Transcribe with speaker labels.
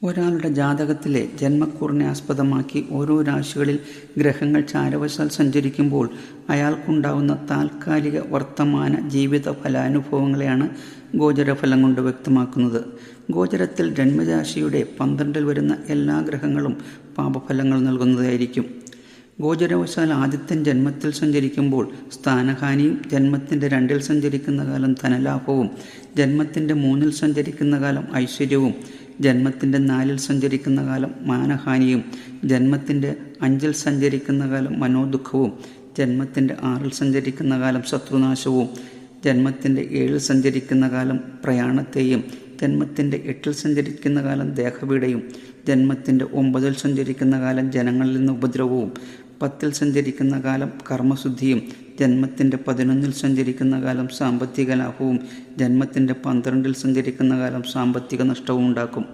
Speaker 1: ഒരാളുടെ ജാതകത്തിലെ ജന്മക്കൂറിനെ ആസ്പദമാക്കി ഓരോ രാശികളിൽ ഗ്രഹങ്ങൾ ചാരവശാൽ സഞ്ചരിക്കുമ്പോൾ അയാൾക്കുണ്ടാവുന്ന താൽക്കാലിക വർത്തമാന ജീവിത ഫലാനുഭവങ്ങളെയാണ് ഗോചരഫലം കൊണ്ട് വ്യക്തമാക്കുന്നത്. ഗോചരത്തിൽ ജന്മരാശിയുടെ 12 വരുന്ന എല്ലാ ഗ്രഹങ്ങളും പാപഫലങ്ങൾ നൽകുന്നതായിരിക്കും. ഗോചരവശാൽ ആദിത്യൻ ജന്മത്തിൽ സഞ്ചരിക്കുമ്പോൾ സ്ഥാനഹാനിയും, ജന്മത്തിൻ്റെ 2-ൽ സഞ്ചരിക്കുന്ന കാലം ധനലാഭവും, ജന്മത്തിൻ്റെ 3-ൽ സഞ്ചരിക്കുന്ന കാലം ഐശ്വര്യവും, ജന്മത്തിൻ്റെ 4-ൽ സഞ്ചരിക്കുന്ന കാലം മാനഹാനിയും, ജന്മത്തിൻ്റെ 5-ൽ സഞ്ചരിക്കുന്ന കാലം മനോദുഃഖവും, ജന്മത്തിൻ്റെ 6-ൽ സഞ്ചരിക്കുന്ന കാലം ശത്രുനാശവും, ജന്മത്തിൻ്റെ 7-ൽ സഞ്ചരിക്കുന്ന കാലം പ്രയാണത്തെയും, ജന്മത്തിൻ്റെ 8-ൽ സഞ്ചരിക്കുന്ന കാലം ദേഹപീഡയും, ജന്മത്തിൻ്റെ 9-ൽ സഞ്ചരിക്കുന്ന കാലം ജനങ്ങളിൽ നിന്ന് ഉപദ്രവവും, 10-ൽ സഞ്ചരിക്കുന്ന കാലം കർമ്മശുദ്ധിയും, ജന്മത്തിൻ്റെ 11-ൽ സഞ്ചരിക്കുന്ന കാലം സാമ്പത്തിക ലാഭവും, ജന്മത്തിൻ്റെ 12-ൽ സഞ്ചരിക്കുന്ന കാലം സാമ്പത്തിക നഷ്ടവും ഉണ്ടാക്കും.